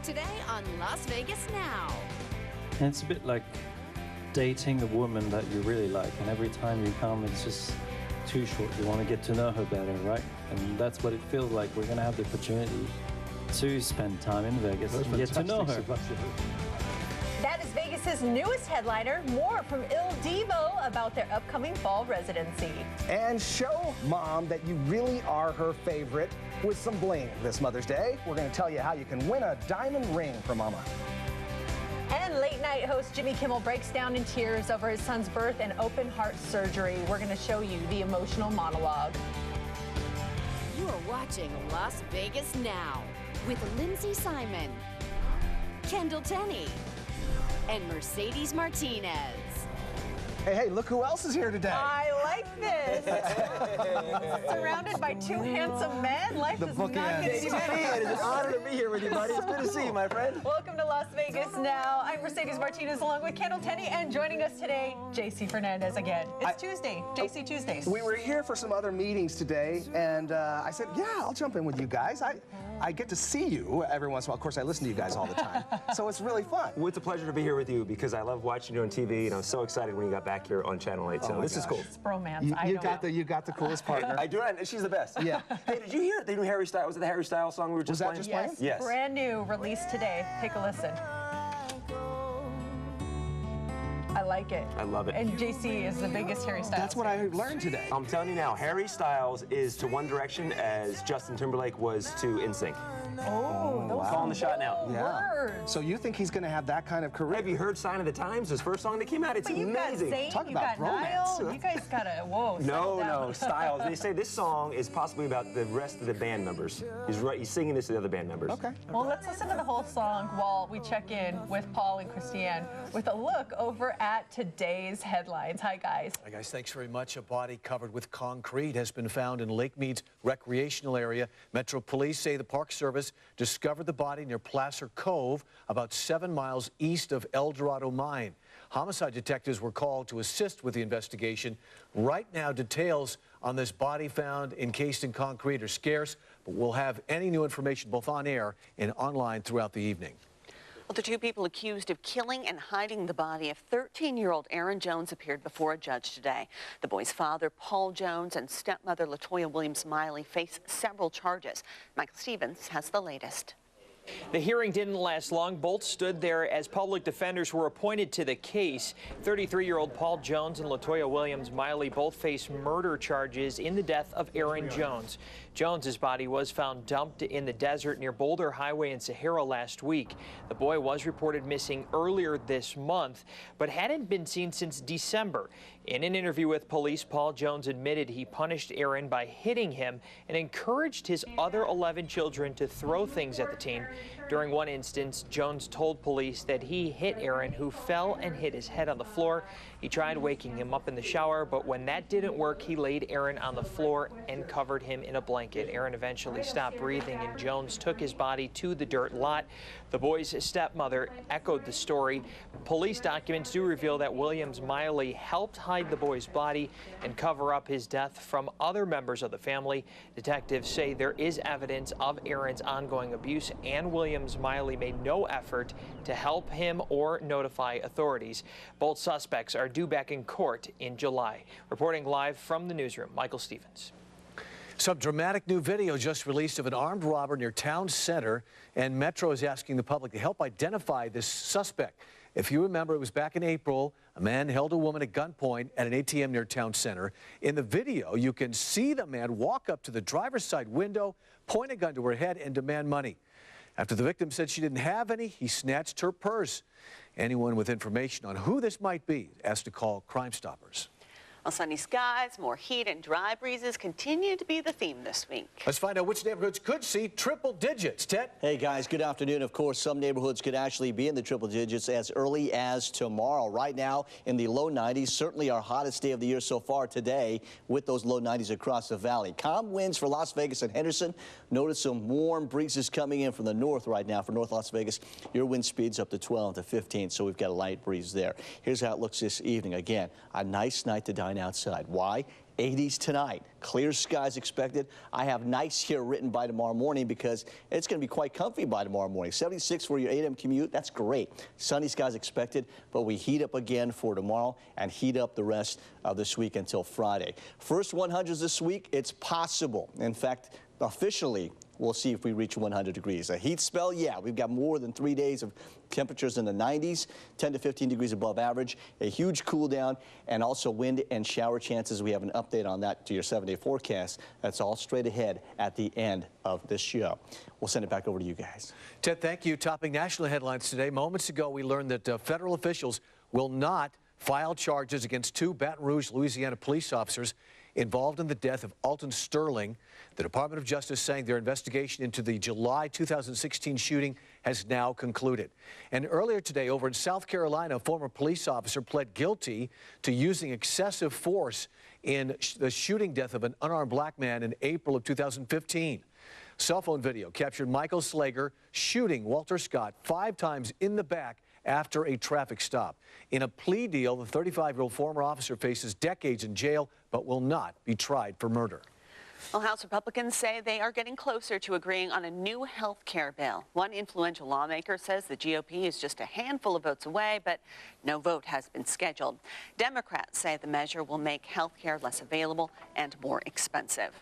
Today on Las Vegas Now. And it's a bit like dating a woman that you really like, and every time you come, it's just too short. You want to get to know her better, right? And that's what it feels like. We're going to have the opportunity to spend time in Vegas and get to know her. That is Vegas's newest headliner. More from Il Divo about their upcoming fall residency. And show Mom that you really are her favorite with some bling this Mother's Day. We're going to tell you how you can win a diamond ring for Mama. And late night host Jimmy Kimmel breaks down in tears over his son's birth and open heart surgery. We're going to show you the emotional monologue. You are watching Las Vegas Now with Lindsay Simon, Kendall Tenney, and Mercedes Martinez. Hey, look who else is here today. I like this. Surrounded by two handsome men. Life is not going to be It is an honor to be here with you, buddy. It's good to see you, my friend. Welcome to Las Vegas Now. I'm Mercedes Martinez along with Kendall Tenney, and joining us today, JC Fernandez again. It's Tuesday, JC Tuesdays. We were here for some other meetings today, and I said, yeah, I'll jump in with you guys. I get to see you every once in a while. Of course, I listen to you guys all the time, so it's really fun. Well, it's a pleasure to be here with you because I love watching you on TV, and I was so excited when you got back here on Channel 8. So this is cool. It's bromance. You got the coolest partner. I do, and she's the best. Yeah. Hey, did you hear the new Harry Styles? Was it the Harry Styles song we were just playing? Was that just Yes, playing? brand new, released today. Take a listen. I like it. I love it. And JC is the biggest Harry Styles. That's what I learned today. I'm telling you now, Harry Styles is to One Direction as Justin Timberlake was to NSYNC. Oh, those Calling the shot now. words. So you think he's going to have that kind of career? Have you heard Sign of the Times, his first song that came out? It's But you amazing. got Zayn, Talk you about got Niall. bromance. You guys got to, whoa, settle down. No, Styles. They say this song is possibly about the rest of the band members. He's singing this to the other band members. Okay. Well, let's listen to the whole song while we check in with Paul and Christiane with a look over at today's headlines. Hi, guys. Hi, guys. Thanks very much. A body covered with concrete has been found in Lake Mead's recreational area. Metro Police say the Park Service discovered the body near Placer Cove, about 7 miles east of El Dorado Mine. Homicide detectives were called to assist with the investigation. Right now, details on this body found encased in concrete are scarce, but we'll have any new information both on air and online throughout the evening. Well, the two people accused of killing and hiding the body of 13-year-old Aaron Jones appeared before a judge today. The boy's father, Paul Jones, and stepmother, Latoya Williams-Miley, face several charges. Michael Stevens has the latest. The hearing didn't last long. Both stood there as public defenders were appointed to the case. 33-year-old Paul Jones and Latoya Williams-Miley both face murder charges in the death of Aaron Jones. Jones's body was found dumped in the desert near Boulder Highway in Sahara last week. The boy was reported missing earlier this month, but hadn't been seen since December. In an interview with police, Paul Jones admitted he punished Aaron by hitting him and encouraged his other 11 children to throw things at the teen. During one instance, Jones told police that he hit Aaron, who fell and hit his head on the floor. He tried waking him up in the shower, but when that didn't work, he laid Aaron on the floor and covered him in a blanket. Aaron eventually stopped breathing, and Jones took his body to the dirt lot. The boy's stepmother echoed the story. Police documents do reveal that Williams-Miley helped hide the boy's body and cover up his death from other members of the family. Detectives say there is evidence of Aaron's ongoing abuse, and Williams-Miley made no effort to help him or notify authorities. Both suspects are due back in court in July. Reporting live from the newsroom, Michael Stevens. Some dramatic new video just released of an armed robber near Town Center, and Metro is asking the public to help identify this suspect. If you remember, it was back in April, a man held a woman at gunpoint at an ATM near Town Center. In the video, you can see the man walk up to the driver's side window, point a gun to her head, and demand money. After the victim said she didn't have any, he snatched her purse. Anyone with information on who this might be asked to call Crime Stoppers. Well, sunny skies, more heat, and dry breezes continue to be the theme this week. Let's find out which neighborhoods could see triple digits. Ted? Hey, guys, good afternoon. Of course, some neighborhoods could actually be in the triple digits as early as tomorrow. Right now, in the low 90s, certainly our hottest day of the year so far today with those low 90s across the valley. Calm winds for Las Vegas and Henderson. Notice some warm breezes coming in from the north right now. For North Las Vegas, your wind speeds up to 12 to 15, so we've got a light breeze there. Here's how it looks this evening. Again, a nice night to dine outside. Why? 80s tonight. Clear skies expected. I have nice here written by tomorrow morning because it's going to be quite comfy by tomorrow morning. 76 for your 8 a.m. commute. That's great. Sunny skies expected, but we heat up again for tomorrow and heat up the rest of this week until Friday. First 100s this week, it's possible. In fact, officially, we'll see if we reach 100 degrees. A heat spell, yeah, we've got more than 3 days of temperatures in the 90s, 10 to 15 degrees above average, a huge cool down, and also wind and shower chances. We have an update on that to your 7-day forecast. That's all straight ahead at the end of this show. We'll send it back over to you guys. Ted, thank you. Topping national headlines today. Moments ago, we learned that federal officials will not file charges against 2 Baton Rouge, Louisiana police officers involved in the death of Alton Sterling. The Department of Justice saying their investigation into the July 2016 shooting has now concluded. And earlier today, over in South Carolina, a former police officer pled guilty to using excessive force in the shooting death of an unarmed black man in April of 2015. Cell phone video captured Michael Slager shooting Walter Scott 5 times in the back after a traffic stop. In a plea deal, the 35-year-old former officer faces decades in jail but will not be tried for murder. Well, House Republicans say they are getting closer to agreeing on a new health care bill. One influential lawmaker says the GOP is just a handful of votes away, but no vote has been scheduled. Democrats say the measure will make health care less available and more expensive.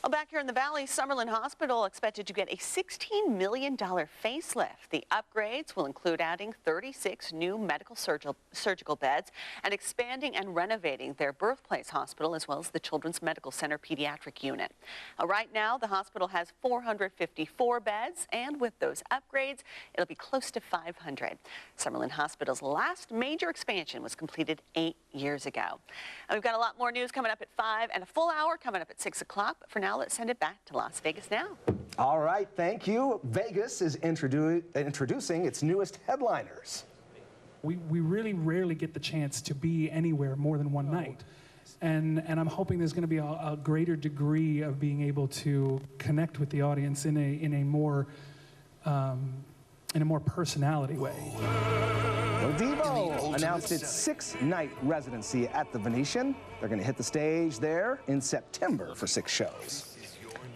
Well, back here in the Valley, Summerlin Hospital expected to get a $16 million facelift. The upgrades will include adding 36 new medical surgical beds and expanding and renovating their birthplace hospital as well as the Children's Medical Center pediatric unit. Right now, the hospital has 454 beds, and with those upgrades, it'll be close to 500. Summerlin Hospital's last major expansion was completed 8 years ago. And we've got a lot more news coming up at 5 and a full hour coming up at 6 o'clock. But for now, let's send it back to Las Vegas now. All right, thank you. Vegas is introducing its newest headliners. We really rarely get the chance to be anywhere more than one night. And I'm hoping there's going to be a greater degree of being able to connect with the audience in a more personality way. El Divo announced its 6-night residency at the Venetian. They're going to hit the stage there in September for 6 shows.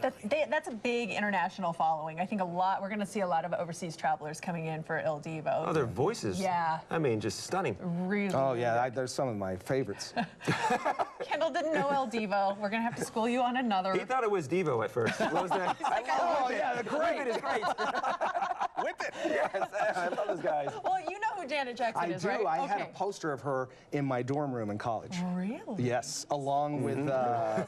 That's a big international following. I think we're going to see a lot of overseas travelers coming in for Il Divo. Oh, their voices. Yeah. I mean, just stunning. Really. Oh, yeah, there's some of my favorites. Kendall didn't know El Divo. We're going to have to school you on another. He thought it was Devo at first. What was that? Oh, yeah, great. Whip it is great. Whip it. Yes, I love those guys. Well, you know who Janet Jackson is, right? I had a poster of her in my dorm room in college. Really? Yes, along with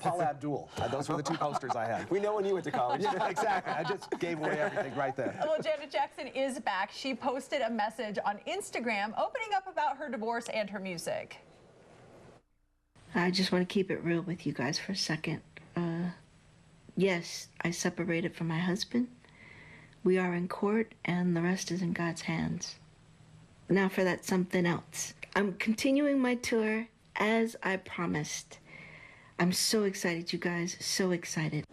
Paula Abdul. Those were the 2 posters I had. We know when you went to college. Yeah, exactly. I just gave away everything right there. Well, Janet Jackson is back. She posted a message on Instagram opening up about her divorce and her music. I just want to keep it real with you guys for a second. Yes, I separated from my husband. We are in court, and the rest is in God's hands. Now for that something else. I'm continuing my tour as I promised. I'm so excited, you guys, so excited.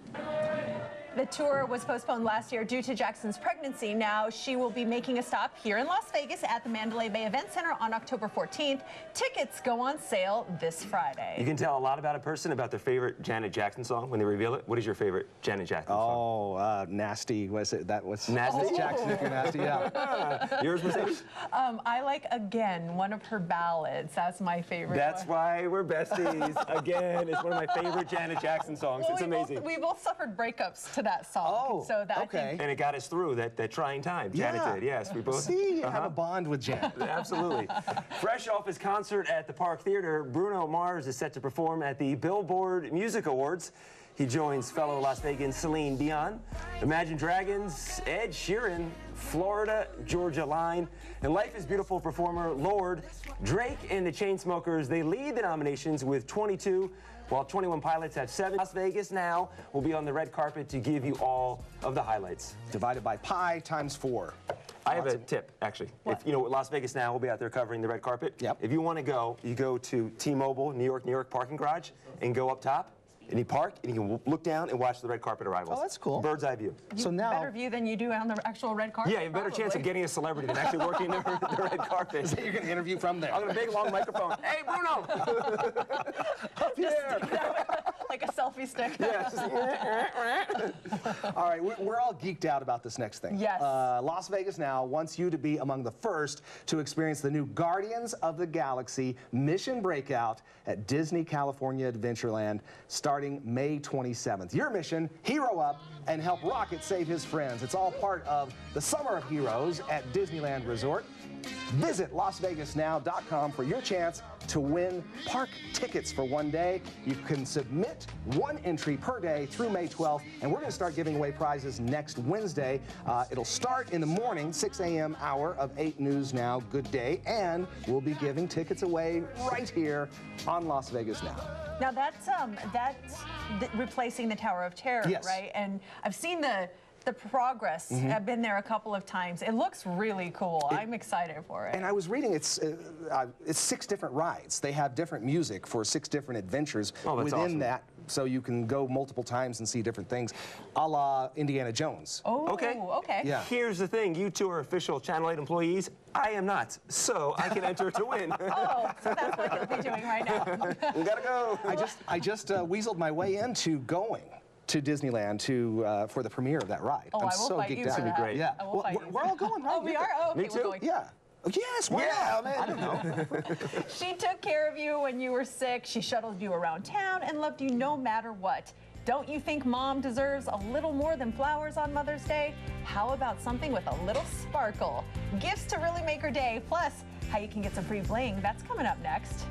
The tour was postponed last year due to Jackson's pregnancy. Now she will be making a stop here in Las Vegas at the Mandalay Bay Event Center on October 14th. Tickets go on sale this Friday. You can tell a lot about a person about their favorite Janet Jackson song when they reveal it. What is your favorite Janet Jackson song? Oh, Nasty. Was it? That was Nasty? Miss Jackson, if you're nasty, yeah. Yours, Mercedes? I like Again, one of her ballads. That's my favorite. That's why we're besties. Again, it's one of my favorite Janet Jackson songs. Well, it's amazing. We both suffered breakups to that song. Oh, so that okay. And it got us through that trying time. Janet did, yes. We both. See, you have a bond with Janet. Absolutely. Fresh off his concert at the Park Theater, Bruno Mars is set to perform at the Billboard Music Awards. He joins fellow Las Vegan Celine Dion, Imagine Dragons, Ed Sheeran, Florida Georgia Line, and Life is Beautiful performer Lorde. Drake and the Chainsmokers, they lead the nominations with 22, while 21 Pilots have 7. Las Vegas Now will be on the red carpet to give you all of the highlights. Divided by pi times 4. I have a tip, actually. If you know, Las Vegas Now will be out there covering the red carpet. Yep. If you want to go, you go to T-Mobile, New York parking garage, and go up top. and you park, and you can look down and watch the red carpet arrivals. Oh, that's cool. Bird's eye view. So now better view than you do on the actual red carpet. Yeah, you have a better chance of getting a celebrity than actually working the red carpet. So you're going to interview from there. I'm going to big long microphone. Hey, Bruno! Up here! Like a selfie stick. Yes. All right, we're all geeked out about this next thing. Yes. Las Vegas Now wants you to be among the first to experience the new Guardians of the Galaxy Mission Breakout at Disney California Adventureland starting May 27th. Your mission, hero up and help Rocket save his friends. It's all part of the Summer of Heroes at Disneyland Resort. Visit LasVegasNow.com for your chance to win park tickets for one day. You can submit one entry per day through May 12th, and we're going to start giving away prizes next Wednesday. It'll start in the morning, 6 a.m. hour of 8 News Now. Good day, and we'll be giving tickets away right here on Las Vegas Now. Now that's replacing the Tower of Terror, Yes. right? And I've seen the progress. I've been there a couple of times. It looks really cool. I'm excited for it. And I was reading it's 6 different rides. They have different music for 6 different adventures within awesome. that, so you can go multiple times and see different things, a la Indiana Jones. Oh, okay. Okay. Yeah. Here's the thing. You two are official Channel 8 employees. I am not, so I can enter to win. Oh, so that's what you'll be doing right now. We gotta go. I just weaseled my way into going to Disneyland for the premiere of that ride. Oh, I'm I will so fight geeked you out. for that. Great. Yeah. I will fight you. We're all going, right? Oh, we are? Oh, okay, Me too. we're going. Yeah. Yes, why not? Man. I don't know. She took care of you when you were sick. She shuttled you around town and loved you no matter what. Don't you think mom deserves a little more than flowers on Mother's Day? How about something with a little sparkle? Gifts to really make her day, plus how you can get some free bling. That's coming up next.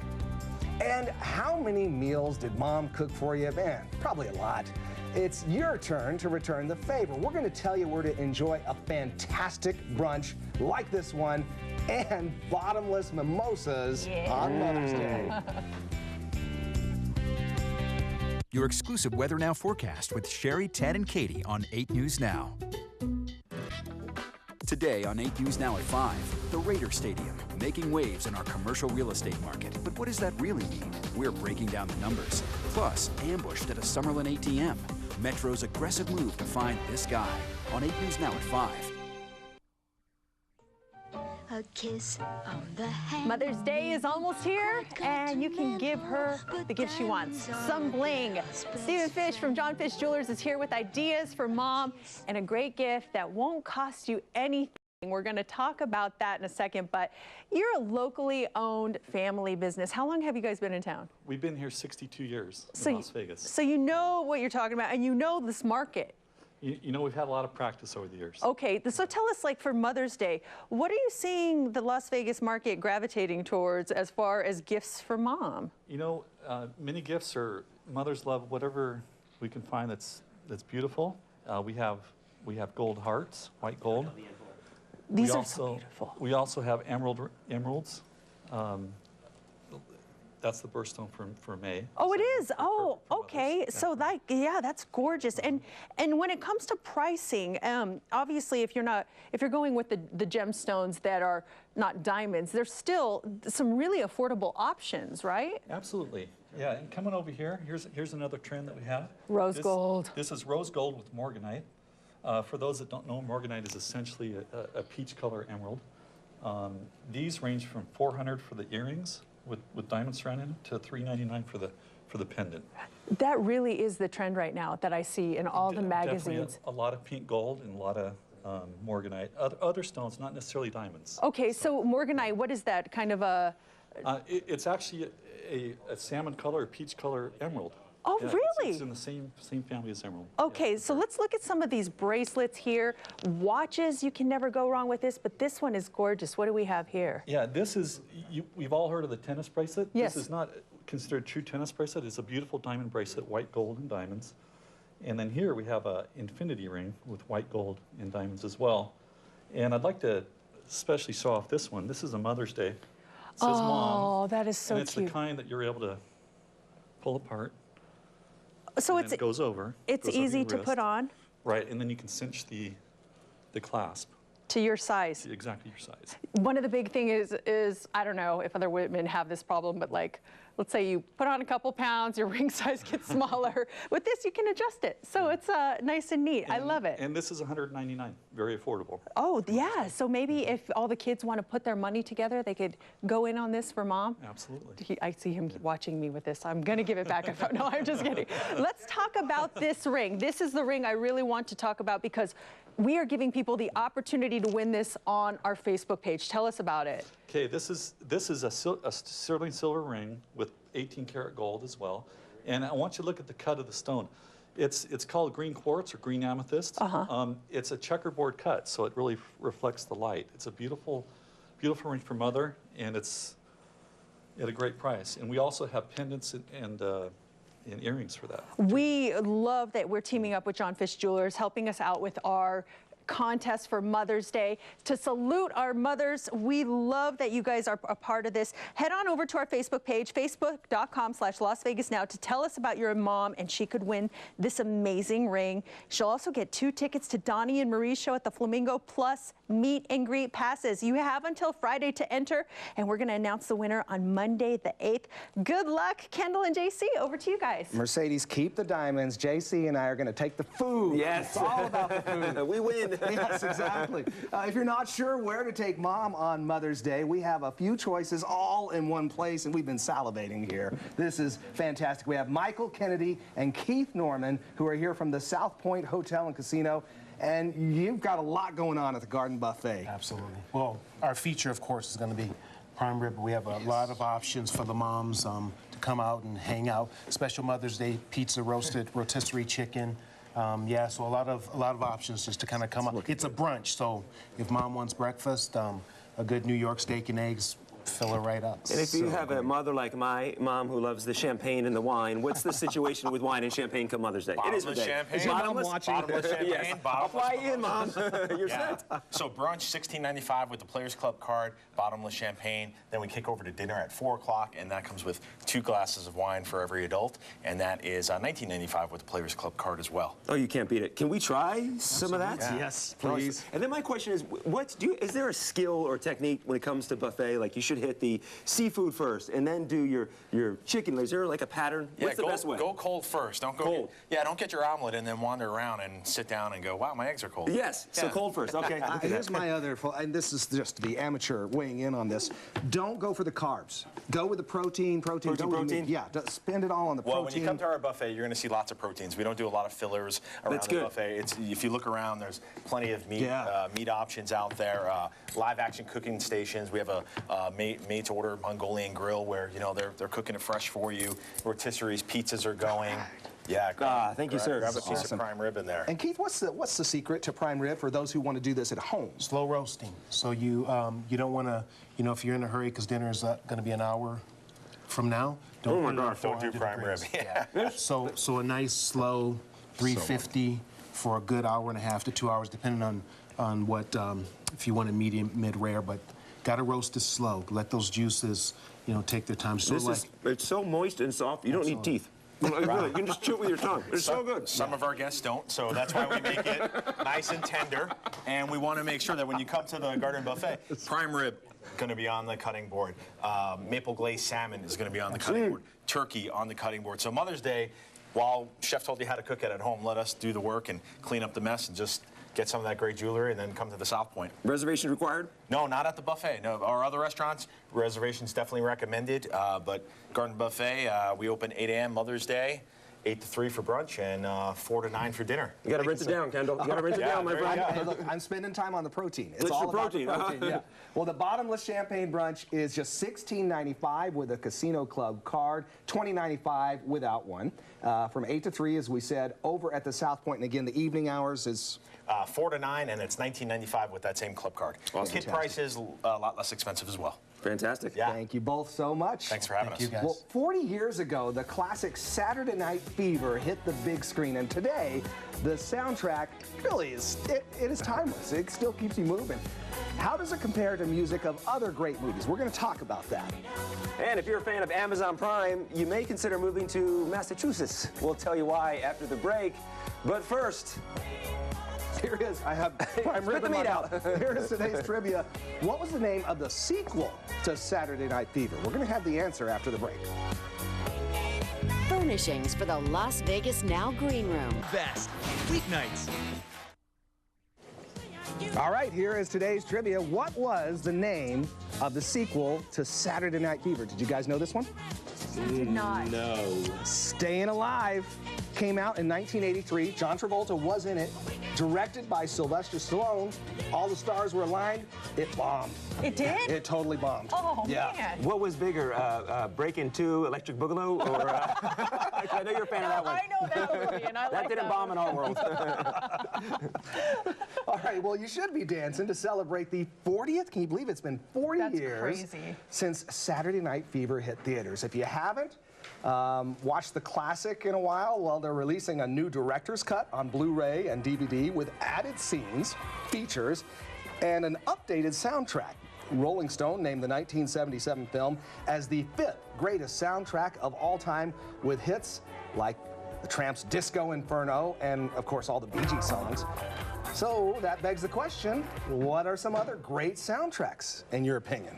And how many meals did mom cook for you? Man, probably a lot. It's your turn to return the favor. We're going to tell you where to enjoy a fantastic brunch like this one and bottomless mimosas on Mother's Day. Your exclusive Weather Now forecast with Sherry, Ted, and Katie on 8 News Now. Today on 8 News Now at 5, the Raider Stadium, making waves in our commercial real estate market. But what does that really mean? We're breaking down the numbers. Plus, ambushed at a Summerlin ATM, Metro's aggressive move to find this guy on 8 News Now at 5. A kiss on the hand. Mother's Day is almost here, and you can give her the gift she wants. Some bling. Stephen Fish from John Fish Jewelers is here with ideas for mom and a great gift that won't cost you anything. We're going to talk about that in a second, but you're a locally owned family business. How long have you guys been in town? We've been here 62 years in Las Vegas. So you know what you're talking about, and you know this market. You know, we've had a lot of practice over the years. Okay, so tell us, like for Mother's Day, what are you seeing the Las Vegas market gravitating towards as far as gifts for mom? You know, many gifts are mother's love, whatever we can find that's beautiful. We have gold hearts, white gold. These are so beautiful. We also have emeralds. That's the birthstone for May. Oh, it is. Oh, okay. So like, yeah, that's gorgeous. And when it comes to pricing, obviously, if you're going with the gemstones that are not diamonds, there's still some really affordable options, right? Absolutely. Yeah. And coming over here, here's another trend that we have. Rose gold. This is rose gold with morganite. For those that don't know, morganite is essentially a peach color emerald. These range from $400 for the earrings with diamonds surrounding it to $399 for the pendant. That really is the trend right now that I see in all the magazines. Definitely a lot of pink gold and a lot of morganite. Other stones, not necessarily diamonds. Okay, so morganite, what is that kind of a? It's actually a salmon color or peach color emerald. Oh, yeah, really? It's in the same family as emerald. Okay, so let's look at some of these bracelets here. Watches, you can never go wrong with this, but this one is gorgeous. What do we have here? Yeah, this is, we've all heard of the tennis bracelet. Yes. This is not considered a true tennis bracelet. It's a beautiful diamond bracelet, white gold and diamonds. And then here we have an infinity ring with white gold and diamonds as well. And I'd like to especially show off this one. This is a Mother's Day. It says Mom. Oh, that is so and it's cute. the kind that you're able to pull apart. So it goes over. It's goes over easy your to wrist. put on. Right, and then you can cinch the clasp. To your size. Exactly your size. One of the big things is I don't know if other women have this problem, but like let's say you put on a couple pounds, your ring size gets smaller. With this, you can adjust it. So it's nice and neat. I love it. And this is $199, very affordable. Oh, yeah. So maybe if all the kids want to put their money together, they could go in on this for mom. Absolutely. I see him watching me with this. I'm going to give it back. No, I'm just kidding. Let's talk about this ring. This is the ring I really want to talk about because we are giving people the opportunity to win this on our Facebook page. Tell us about it. Okay, this is a sterling silver ring with 18 karat gold as well. And I want you to look at the cut of the stone. It's called green quartz or green amethyst. It's a checkerboard cut, so it really reflects the light. It's a beautiful, beautiful ring for mother, and it's at a great price. And we also have pendants and earrings for that. We love that we're teaming up with John Fish Jewelers, helping us out with our contest for Mother's Day. To salute our mothers, we love that you guys are a part of this. Head on over to our Facebook page, facebook.com/Las Vegas Now, to tell us about your mom, and she could win this amazing ring. She'll also get 2 tickets to Donnie and Marie's show at the Flamingo, plus meet and greet passes. You have until Friday to enter, and we're going to announce the winner on Monday the 8th. Good luck, Kendall and JC. Over to you guys. Mercedes, keep the diamonds. JC and I are going to take the food. Yes. It's all about the food. We win. Yes, exactly. If you're not sure where to take mom on Mother's Day, we have a few choices all in one place, and we've been salivating here. This is fantastic. We have Michael Kennedy and Keith Norman, who are here from the South Point Hotel and Casino. And you've got a lot going on at the Garden Buffet. Absolutely. Well, our feature, of course, is going to be prime rib. We have a lot of options for the moms to come out and hang out. Special Mother's Day pizza, roasted rotisserie chicken. Yeah, so a lot of options just to kind of come up. It's a brunch, so if mom wants breakfast, a good New York steak and eggs, fill her right up. And if you have a mother like my mom who loves the champagne and the wine, what's the situation with wine and champagne come Mother's Day? Bottomless It is the day. champagne. Is your mom watching? Bottomless champagne. Yes. Bottomless. I'll fly in, Mom. You're set. So brunch, $16.95 with the Players Club card, bottomless champagne. Then we kick over to dinner at 4 o'clock, and that comes with 2 glasses of wine for every adult, and that is $19.95 with the Players Club card as well. Oh, you can't beat it. Can we try some of that? Yeah. Yes, please. And then my question is, is there a skill or technique when it comes to buffet? Like you should hit the seafood first and then do your chicken. Is there like a pattern? Yeah, What's the best way? Go cold first. Don't go cold. Don't get your omelet and then wander around and sit down and go, wow, my eggs are cold. Yes, so cold first. Okay. Here's my other, and this is just the amateur weighing in on this. Don't go for the carbs. Go with the protein. Protein. Yeah, spend it all on the protein. Well, when you come to our buffet, you're going to see lots of proteins. We don't do a lot of fillers around the buffet. If you look around, there's plenty of meat meat options out there. Live action cooking stations. We have a made-to-order Mongolian grill where they're cooking it fresh for you. Rotisseries, pizzas are going. Yeah, thank you, sir. Grab a piece of prime rib in there. And Keith, what's the secret to prime rib for those who want to do this at home? Slow roasting. So you don't want to, if you're in a hurry because dinner is going to be an hour from now. Don't do prime rib. Yeah. So a nice slow 350 for a good hour and a half to 2 hours, depending on what if you want a medium, mid-rare, but got to roast it slow. Let those juices, take their time. So it's so moist and soft. You don't need teeth. Really, you can just chew it with your tongue. It's so good. Some of our guests don't, so that's why we make it nice and tender. And we want to make sure that when you come to the Garden Buffet, prime rib going to be on the cutting board. Maple glazed salmon is going to be on the cutting board. Turkey on the cutting board. So Mother's Day, while Chef told you how to cook it at home, let us do the work and clean up the mess and just get some of that great jewelry and then come to the South Point. Reservation required? No, not at the buffet. No, our other restaurants, reservations definitely recommended. But Garden Buffet, we open 8 a.m. Mother's Day, 8 to 3 for brunch, and 4 to 9 for dinner. You got to rinse it down, Kendall. You got to rinse it down, my friend. Hey, look, I'm spending time on the protein. It's all about the protein. Yeah. Well, the bottomless champagne brunch is just $16.95 with a Casino Club card, $20.95 without one. From 8 to 3, as we said, over at the South Point. And again, the evening hours is 4 to 9, and it's $19.95 with that same club card. Awesome. Kid price is a lot less expensive as well. Fantastic. Yeah. Thank you both so much. Thanks for having us. You guys. Well, 40 years ago, the classic Saturday Night Fever hit the big screen, and today, the soundtrack really is timeless. It still keeps you moving. How does it compare to music of other great movies? We're going to talk about that. And if you're a fan of Amazon Prime, you may consider moving to Massachusetts. We'll tell you why after the break. But first, Here is, I have prime rib in my mouth. Here is today's trivia. What was the name of the sequel to Saturday Night Fever? We're going to have the answer after the break. Furnishings for the Las Vegas Now Green Room. Best weeknights. All right, here is today's trivia. What was the name of the sequel to Saturday Night Fever? Did you guys know this one? I did not. No. Staying Alive came out in 1983. John Travolta was in it. Directed by Sylvester Stallone. All the stars were aligned. It bombed. It did? It totally bombed. Oh, yeah. man. What was bigger, Breakin' 2, Electric Boogaloo, or I know you're a fan of that one. I know that movie, and I that like didn't that bomb one. in our world. All right, well, you should be dancing to celebrate the 40th. Can you believe it's been 40 years crazy. since Saturday Night Fever hit theaters? If you haven't watched the classic in a while, well, they're releasing a new director's cut on Blu-ray and DVD with added scenes, features, and an updated soundtrack. Rolling Stone named the 1977 film as the 5th greatest soundtrack of all time, with hits like the Tramp's Disco Inferno and, of course, all the Bee Gees songs. So that begs the question, what are some other great soundtracks, in your opinion?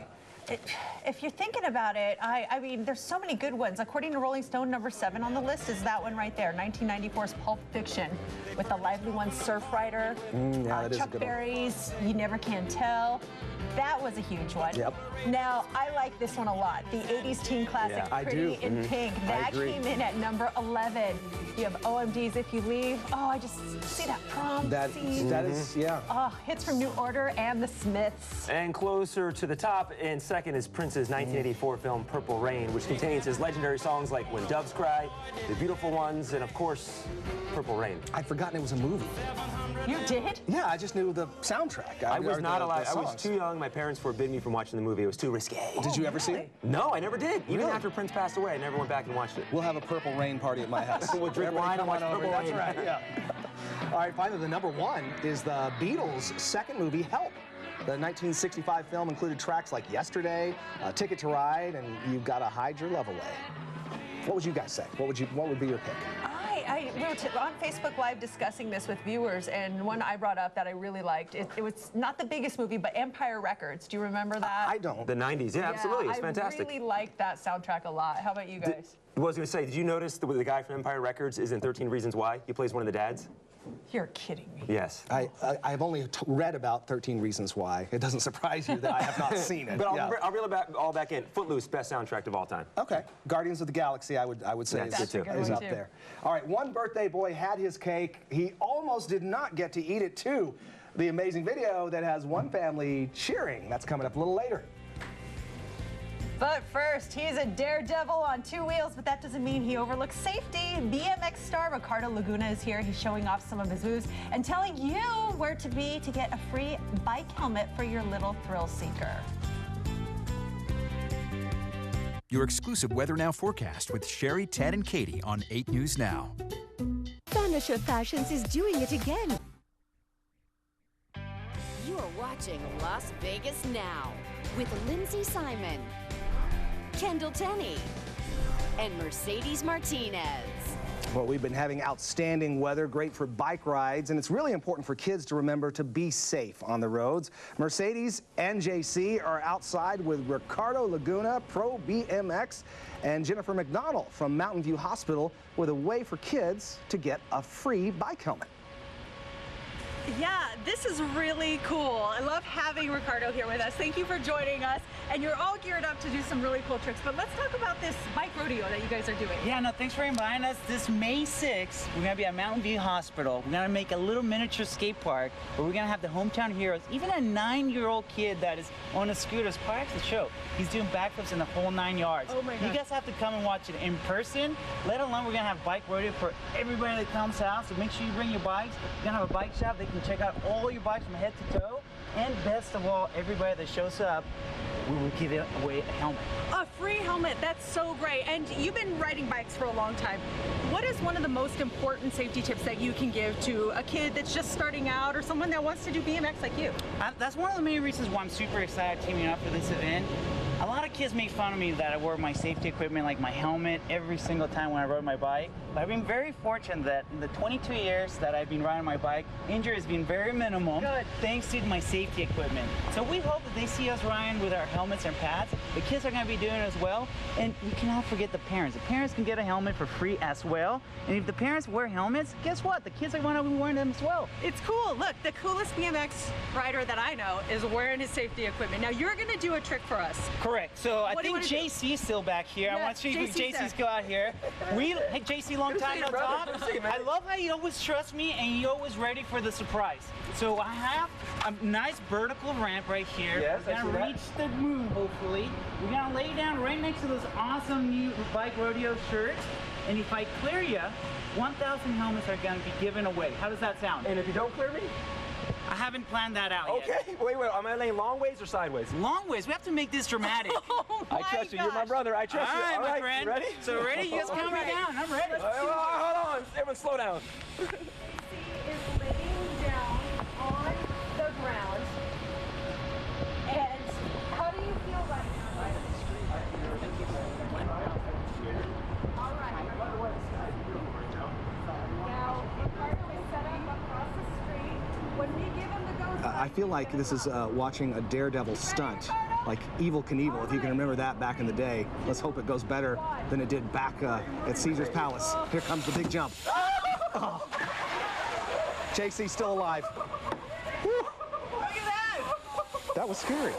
If you're thinking about it, I mean, there's so many good ones. According to Rolling Stone, number 7 on the list is that one right there, 1994's Pulp Fiction, with the lively one Surf Rider, Chuck Berry's You Never Can Tell. That was a huge one. Yep. Now, I like this one a lot. The 80s teen classic, Pretty in Pink. That came in at number 11. You have OMD's If You Leave. Oh, I just see that prom scene. That is, yeah. Oh, hits from New Order and the Smiths. And closer to the top, in second, is Prince's 1984 film Purple Rain, which contains his legendary songs like When Doves Cry, The Beautiful Ones, and of course, Purple Rain. I'd forgotten it was a movie. You did? Yeah, I just knew the soundtrack. I was not allowed. I was too young. My parents forbid me from watching the movie. It was too risque. Did you ever see it? No, I never did. Even after Prince passed away, I never went back and watched it. We'll have a Purple Rain party at my house. We'll drink wine and watch Purple Rain. That's right, yeah. All right, finally, the number 1 is the Beatles' second movie, Help. The 1965 film included tracks like Yesterday, Ticket to Ride, and You've Gotta Hide Your Love Away. What would you guys say? What would be your pick? We were on Facebook Live discussing this with viewers, and one I brought up that I really liked, it was not the biggest movie, but Empire Records. Do you remember that? I don't. The 90s, yeah, absolutely. It's fantastic. I really liked that soundtrack a lot. How about you guys? I was going to say, did you notice the guy from Empire Records is in 13 Reasons Why? He plays one of the dads. You're kidding me. Yes. I've only read about 13 Reasons Why. It doesn't surprise you that I have not seen it. But I'll reel it all back in. Footloose, best soundtrack of all time. Okay. Guardians of the Galaxy, I would say is up there. All right, one birthday boy had his cake. He almost did not get to eat it, too. The amazing video that has one family cheering. That's coming up a little later. But first, he's a daredevil on 2 wheels, but that doesn't mean he overlooks safety. BMX star Ricardo Laguna is here. He's showing off some of his moves and telling you where to be to get a free bike helmet for your little thrill seeker. Your exclusive Weather Now forecast with Sherry, Ted, and Katie on 8 News Now. Furniture Fashions is doing it again. You are watching Las Vegas Now with Lindsay Simon, Kendall Tenney, and Mercedes Martinez. Well, we've been having outstanding weather, great for bike rides, and it's really important for kids to remember to be safe on the roads. Mercedes and JC are outside with Ricardo Laguna, Pro BMX, and Jennifer McDonald from Mountain View Hospital with a way for kids to get a free bike helmet. Yeah, this is really cool. I love having Ricardo here with us. Thank you for joining us. And you're all geared up to do some really cool tricks. But let's talk about this bike rodeo that you guys are doing. Yeah, no, thanks for inviting us. This May 6th, we're going to be at Mountain View Hospital. We're going to make a little miniature skate park where we're going to have the hometown heroes, even a 9-year-old kid that is on a scooter is part of the show. He's doing backflips in the whole 9 yards. Oh my God. You guys have to come and watch it in person, let alone we're going to have bike rodeo for everybody that comes out. So make sure you bring your bikes. We're going to have a bike shop. They can check out all your bikes from head to toe. And best of all, everybody that shows up, we will give away a helmet. A free helmet, that's so great. And you've been riding bikes for a long time. What is one of the most important safety tips that you can give to a kid that's just starting out or someone that wants to do BMX like you? That's one of the main reasons why I'm super excited teaming up for this event. A lot of kids make fun of me that I wore my safety equipment, like my helmet, every single time when I rode my bike. But I've been very fortunate that in the 22 years that I've been riding my bike, injury has been very minimal, thanks to my safety equipment. So we hope that they see us riding with our helmets and pads. The kids are going to be doing it as well. And we cannot forget the parents. The parents can get a helmet for free as well. And if the parents wear helmets, guess what? The kids are going to be wearing them as well. It's cool. Look, the coolest BMX rider that I know is wearing his safety equipment. Now you're going to do a trick for us. Correct. So I think JC's still back here. Yes, I want to see if JC's go out here. Hey, JC, long time no talk. I love how you always trust me and you're always ready for the surprise. So I have a nice vertical ramp right here. Yes, we're going to reach the moon, hopefully. We're going to lay down right next to those awesome new bike rodeo shirts. And if I clear you, 1,000 helmets are going to be given away. How does that sound? And if you don't clear me? I haven't planned that out yet. Okay, wait, am I laying long ways or sideways? Long ways. We have to make this dramatic. I trust you. You're my brother. I trust you. All right, my friend. You ready? So ready? You guys calm me down. I'm ready. Hold on. Everyone slow down. JC is laying down on the ground. And how do you feel right now? All right. Now, Ricardo is set up across the street. When we give him the go, I feel like this is watching a Daredevil stunt, like Evel Knievel, if you can remember that back in the day. Let's hope it goes better than it did back at Caesar's Palace. Here comes the big jump. Oh. JC's still alive. Whew. Look at that. That was scary.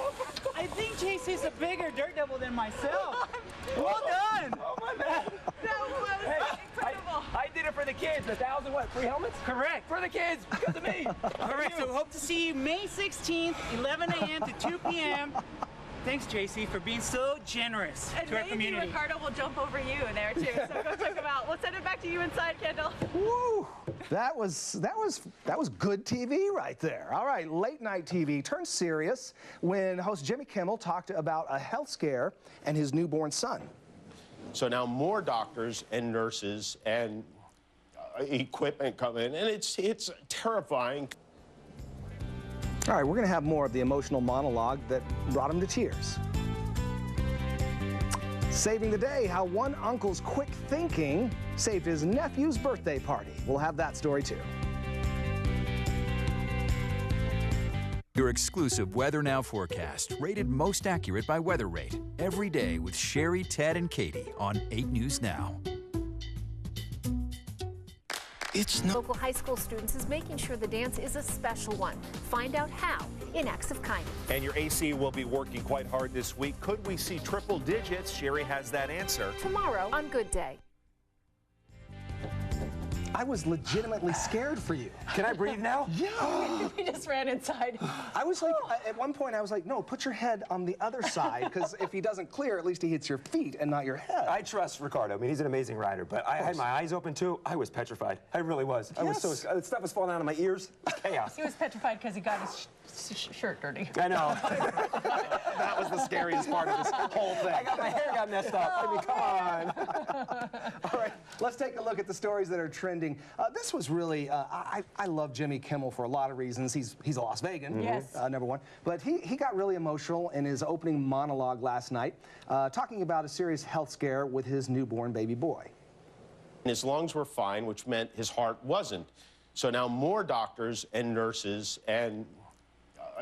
I think JC's a bigger dirt devil than myself. Well done. Oh, my man. that was incredible. I did it for the kids. 1,000 what? 3 helmets? Correct. For the kids, because of me. All right, so hope to see you May 16th, 11 a.m. to 2 p.m. Thanks, JC, for being so generous to our community. And Ricardo will jump over you there, too, so go check him out. We'll send it back to you inside, Kendall. Woo! That was good TV right there. All right, late night TV turned serious when host Jimmy Kimmel talked about a health scare and his newborn son. So now more doctors and nurses and equipment come in, and it's terrifying. All right, we're going to have more of the emotional monologue that brought him to tears. Saving the day, how one uncle's quick thinking saved his nephew's birthday party. We'll have that story too. Your exclusive Weather Now forecast, rated most accurate by Weather Rate. Every day with Sherry, Ted, and Katie on 8 News Now. Local high school students is making sure the dance is a special one. Find out how in Acts of Kindness. And your AC will be working quite hard this week. Could we see triple digits? Sherry has that answer. Tomorrow on Good Day. I was legitimately scared for you. Can I breathe now? Yeah. We just ran inside. I was like, at one point I was like, no, put your head on the other side, because if he doesn't clear, at least he hits your feet and not your head. I trust Ricardo. I mean, he's an amazing rider, but I had my eyes open too. I was petrified. I really was. Yes. I was so scared. Stuff was falling out of my ears. Chaos. He was petrified because he got his shirt dirty. I know. That was the scariest part of this whole thing. My hair got messed up. I mean, come on. All right, let's take a look at the stories that are trending. This was really, I love Jimmy Kimmel for a lot of reasons. He's a Las Vegan, yes. Number one. But he got really emotional in his opening monologue last night, talking about a serious health scare with his newborn baby boy. His lungs were fine, which meant his heart wasn't. So now more doctors and nurses and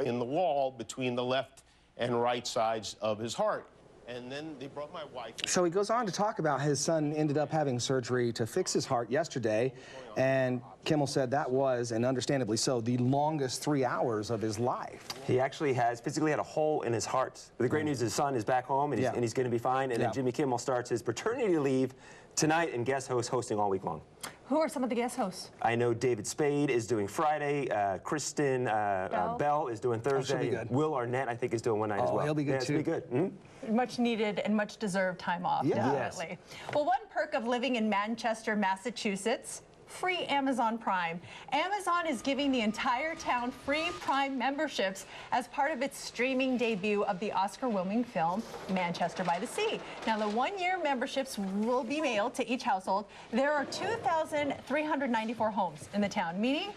in the wall between the left and right sides of his heart. And then they brought my wife. So he goes on to talk about his son ended up having surgery to fix his heart yesterday, and Kimmel said that was, and understandably so, the longest 3 hours of his life. He actually has physically had a hole in his heart. But the great news is his son is back home, and he's going to be fine. And then Jimmy Kimmel starts his paternity leave tonight, and guest host hosting all week long. Who are some of the guest hosts? I know David Spade is doing Friday. Kristen Bell is doing Thursday. Will Arnett, I think, is doing one night as well. He'll be good too. It'll be good. Mm-hmm. Much needed and much deserved time off, definitely. Well, one perk of living in Manchester, Massachusetts, free Amazon Prime. Amazon is giving the entire town free Prime memberships as part of its streaming debut of the Oscar-winning film Manchester by the Sea. Now, the one-year memberships will be mailed to each household. There are 2,394 homes in the town, meaning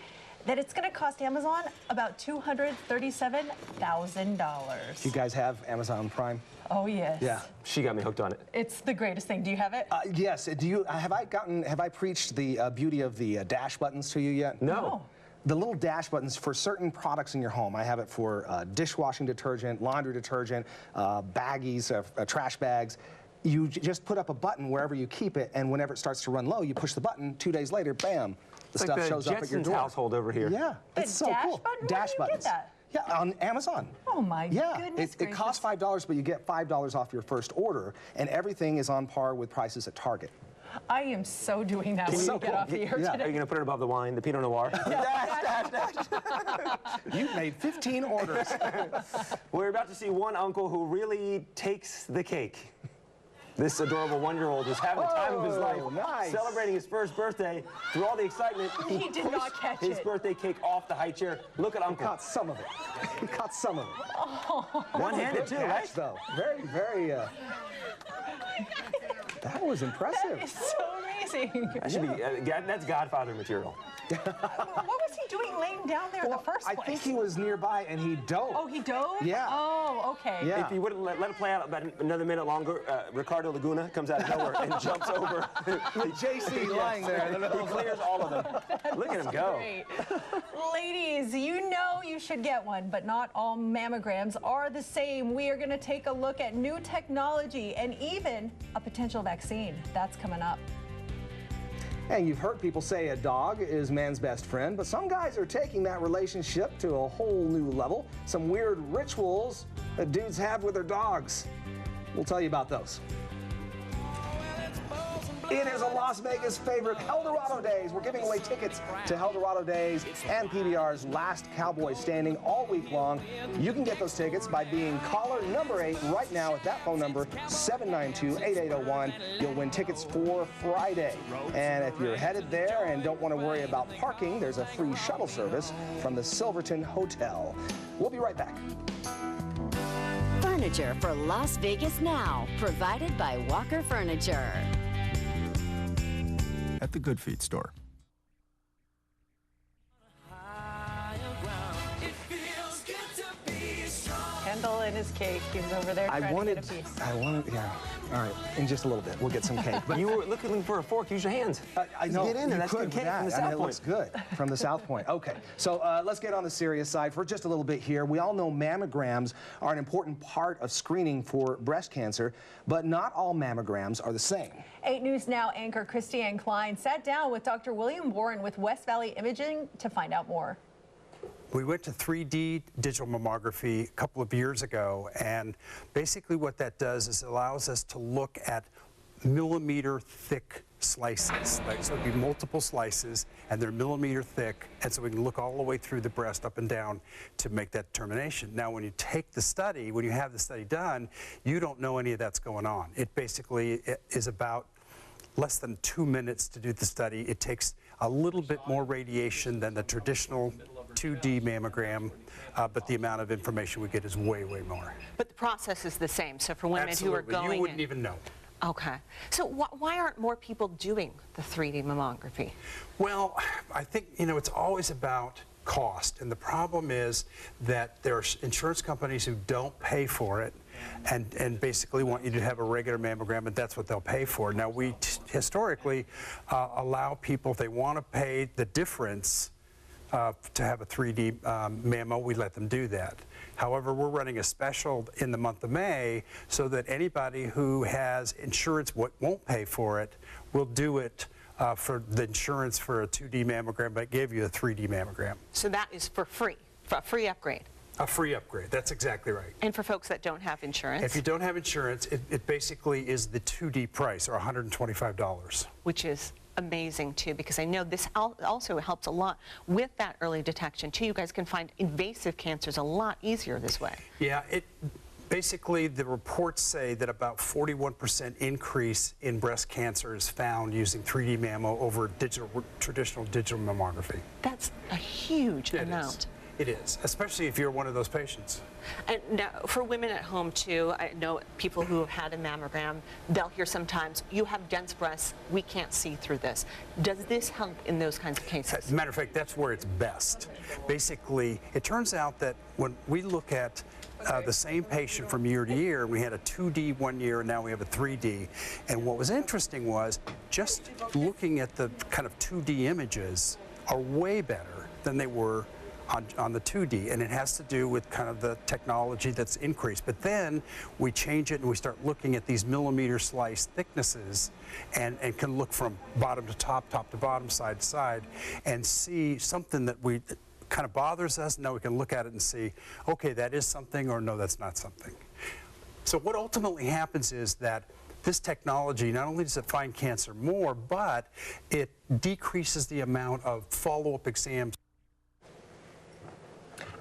that it's going to cost Amazon about $237,000. Do you guys have Amazon Prime? Oh, yes. Yeah. She got me hooked on it. It's the greatest thing. Do you have it? Yes. Do you? Have I preached the beauty of the dash buttons to you yet? No. The little dash buttons for certain products in your home. I have it for dishwashing detergent, laundry detergent, baggies, trash bags. You just put up a button wherever you keep it, and whenever it starts to run low, you push the button. 2 days later, bam, the stuff shows up at your door. Household over here. Yeah, it's so cool. Dash buttons. Get that? Yeah, on Amazon. Oh my goodness it costs $5, but you get $5 off your first order, and everything is on par with prices at Target. I am so doing that when we get off the air today. Are you going to put it above the wine, the Pinot Noir? Dash. You've made 15 orders. We're about to see one uncle who really takes the cake. This adorable one-year-old is having the time of his life, celebrating his first birthday. Through all the excitement, he did not catch his birthday cake off the high chair. Look at Uncle. He caught some of it. He caught some of it. Oh. One-handed too, right? Though. Very, very. That was impressive. That is so amazing. That should be. That's Godfather material. What was he doing laying down there in the first place? I think he was nearby and he dove. Oh, he dove? Yeah. Oh, okay. Yeah. If you wouldn't let it play out about another minute longer, Ricardo Laguna comes out of nowhere and jumps over. JC lying there. He clears all of them. Look at him go. Great. Ladies, you know you should get one, but not all mammograms are the same. We are going to take a look at new technology and even a potential vaccine. That's coming up. And you've heard people say a dog is man's best friend, but some guys are taking that relationship to a whole new level. Some weird rituals that dudes have with their dogs. We'll tell you about those. It is a Las Vegas favorite, Eldorado Days. We're giving away tickets to Eldorado Days and PBR's Last Cowboy Standing all week long. You can get those tickets by being caller number 8 right now at that phone number, 792-8801. You'll win tickets for Friday. And if you're headed there and don't want to worry about parking, there's a free shuttle service from the Silverton Hotel. We'll be right back. Furniture for Las Vegas now, provided by Walker Furniture. At the Good Feet store. Kendall and his cake. He's over there trying to get a piece. Yeah. All right, in just a little bit, we'll get some cake. But you were looking for a fork. Use your hands. I know. Get in there. That's good cake from the South Point. It looks good from the South Point. Okay, so let's get on the serious side for just a little bit here. We all know mammograms are an important part of screening for breast cancer, but not all mammograms are the same. 8 News Now anchor Christiane Klein sat down with Dr. William Warren with West Valley Imaging to find out more. We went to 3D digital mammography a couple of years ago, and basically what that does is it allows us to look at millimeter thick slices. So it'd be multiple slices, and they're millimeter thick, and so we can look all the way through the breast up and down to make that determination. Now, when you take the study, when you have the study done, you don't know any of that's going on. It basically is about less than 2 minutes to do the study. It takes a little bit more radiation than the traditional 2D mammogram, but the amount of information we get is way, way more. But the process is the same. So for women Absolutely. who are going you wouldn't even know. Okay. So why aren't more people doing the 3D mammography? Well, I think, it's always about cost. And the problem is that there are insurance companies who don't pay for it and basically want you to have a regular mammogram, and that's what they'll pay for. Now, we historically allow people, if they want to pay the difference to have a 3D mammo, we let them do that. However, we're running a special in the month of May so that anybody who has insurance won't pay for it will do it for the insurance for a 2D mammogram, but gave you a 3D mammogram. So that is for free, for a free upgrade? A free upgrade, that's exactly right. And for folks that don't have insurance? If you don't have insurance, it basically is the 2D price, or $125. Which is amazing too, because I know this also helps a lot with that early detection too. You guys can find invasive cancers a lot easier this way. Yeah, basically the reports say that about 41% increase in breast cancer is found using 3D mammo over traditional digital mammography. That's a huge amount. It is, especially if you're one of those patients. And now, for women at home, too, I know people who have had a mammogram, they'll hear sometimes, you have dense breasts, we can't see through this. Does this help in those kinds of cases? As a matter of fact, that's where it's best. Basically, it turns out that when we look at the same patient from year to year, we had a 2D one year, and now we have a 3D. And what was interesting was just looking at the kind of 2D images are way better than they were on the 2D, and it has to do with kind of the technology that's increased. But then we change it and we start looking at these millimeter slice thicknesses and can look from bottom to top, top to bottom, side to side, and see something that kind of bothers us. Now we can look at it and see, okay, that is something, or no, that's not something. So what ultimately happens is that this technology, not only does it find cancer more, but it decreases the amount of follow-up exams.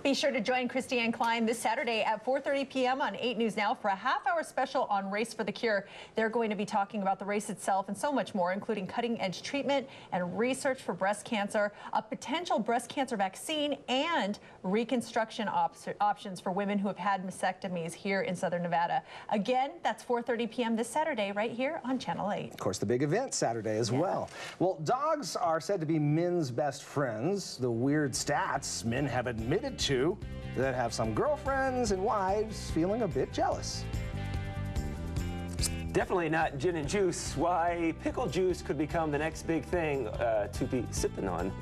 Be sure to join Christiane Klein this Saturday at 4:30 p.m. on 8 News Now for a half-hour special on Race for the Cure. They're going to be talking about the race itself and so much more, including cutting-edge treatment and research for breast cancer, a potential breast cancer vaccine, and reconstruction options for women who have had mastectomies here in Southern Nevada. Again, that's 4:30 p.m. this Saturday right here on Channel 8. Of course, the big event Saturday as well. Well, dogs are said to be men's best friends. The weird stats men have admitted to that have some girlfriends and wives feeling a bit jealous. Definitely not gin and juice. Why pickle juice could become the next big thing to be sipping on.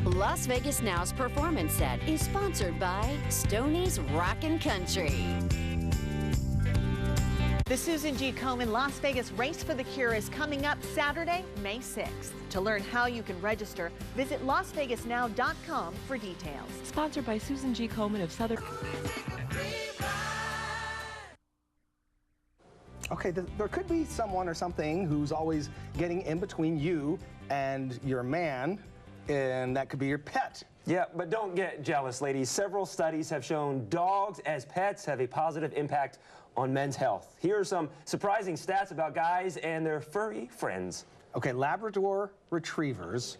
Las Vegas Now's performance set is sponsored by Stoney's Rockin' Country. The Susan G. Komen Las Vegas Race for the Cure is coming up Saturday, May 6th. To learn how you can register, visit LasVegasNow.com for details. Sponsored by Susan G. Komen of Southern... Okay, there could be someone or something who's always getting in between you and your man, and that could be your pet. Yeah, but don't get jealous, ladies. Several studies have shown dogs as pets have a positive impact on men's health. Here are some surprising stats about guys and their furry friends. Okay, Labrador Retrievers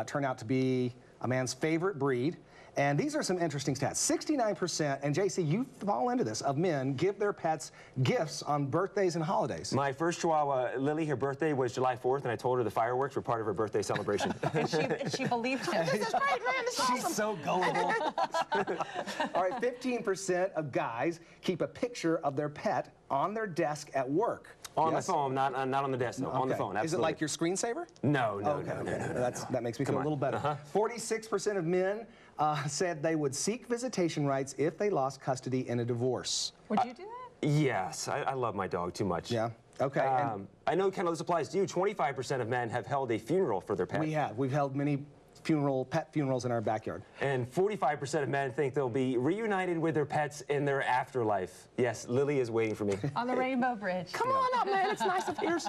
turn out to be a man's favorite breed. And these are some interesting stats. 69%, and JC, you fall into this, of men give their pets gifts on birthdays and holidays. My first Chihuahua, Lily, her birthday was July 4th, and I told her the fireworks were part of her birthday celebration. and she believed him. This is great, man. This is She's awesome. so gullible. All right, 15% of guys keep a picture of their pet on their desk at work. On the phone, not on the desk, no, on the phone, absolutely. Is it like your screensaver? No. That makes me feel a little better. 46% of men said they would seek visitation rights if they lost custody in a divorce. Would you do that? Yes, I love my dog too much. Yeah, okay. I know, Kendall, this applies to you. 25% of men have held a funeral for their pet. We have. We've held many pet funerals in our backyard. And 45% of men think they'll be reunited with their pets in their afterlife. Yes, Lily is waiting for me. On the Rainbow Bridge. Come on up, man. It's nice of yours.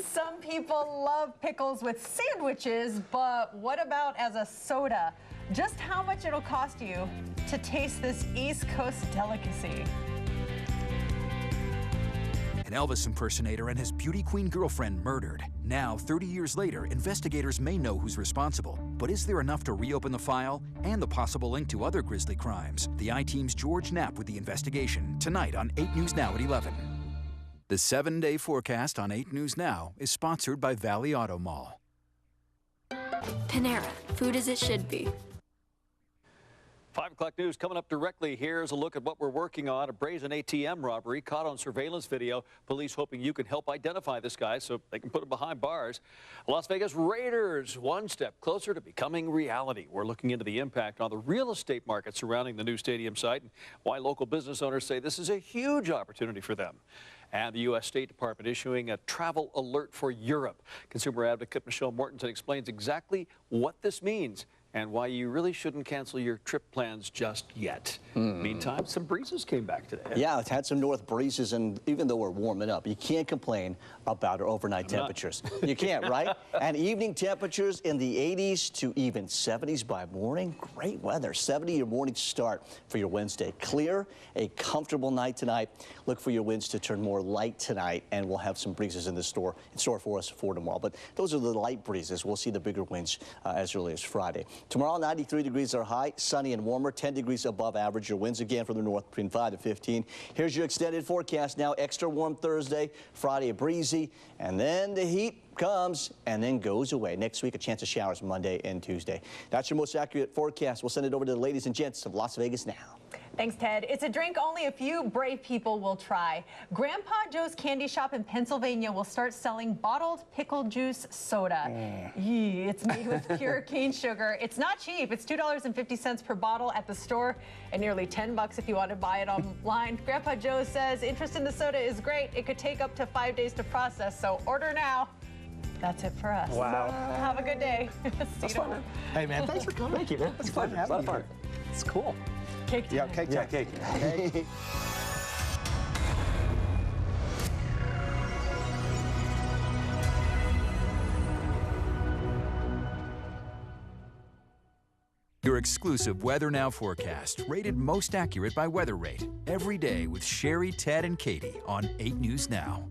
Some people love pickles with sandwiches, but what about as a soda? Just how much it'll cost you to taste this East Coast delicacy. An Elvis impersonator and his beauty queen girlfriend murdered. Now, 30 years later, investigators may know who's responsible. But is there enough to reopen the file and the possible link to other grisly crimes? The I-Team's George Knapp with the investigation, tonight on 8 News Now at 11. The 7-day forecast on 8 News Now is sponsored by Valley Auto Mall. Panera, food as it should be. 5 o'clock news coming up directly. Here's a look at what we're working on. A brazen ATM robbery caught on surveillance video. Police hoping you can help identify this guy so they can put him behind bars. Las Vegas Raiders, one step closer to becoming reality. We're looking into the impact on the real estate market surrounding the new stadium site and why local business owners say this is a huge opportunity for them. And the U.S. State Department issuing a travel alert for Europe. Consumer advocate Michelle Mortensen explains exactly what this means and why you really shouldn't cancel your trip plans just yet. Meantime, some breezes came back today. Yeah, it's had some north breezes, and even though we're warming up, you can't complain about our overnight temperatures. You can't, right? And evening temperatures in the 80s to even 70s by morning. Great weather. 70 your morning start for your Wednesday. Clear, a comfortable night tonight. Look for your winds to turn more light tonight, and we'll have some breezes in store for us for tomorrow. But those are the light breezes. We'll see the bigger winds as early as Friday. Tomorrow, 93 degrees are high, sunny and warmer, 10 degrees above average. Your winds again from the north between 5 to 15. Here's your extended forecast now. Extra warm Thursday, Friday breezy, and then the heat comes and then goes away. Next week, a chance of showers Monday and Tuesday. That's your most accurate forecast. We'll send it over to the ladies and gents of Las Vegas now. Thanks, Ted. It's a drink only a few brave people will try. Grandpa Joe's Candy Shop in Pennsylvania will start selling bottled pickle juice soda. Yee, it's made with pure cane sugar. It's not cheap. It's $2.50 per bottle at the store and nearly $10 if you want to buy it online. Grandpa Joe says interest in the soda is great. It could take up to 5 days to process, so order now. That's it for us. Wow. Have a good day. That's fun. Hey, man, thanks for coming. Thank you, man. It's fun having you here. It's cool. Cake time. Yeah, cake time. Yeah, cake. Cake. Your exclusive Weather Now forecast, rated most accurate by Weather Rate. Every day with Sherry, Ted, and Katie on 8 News Now.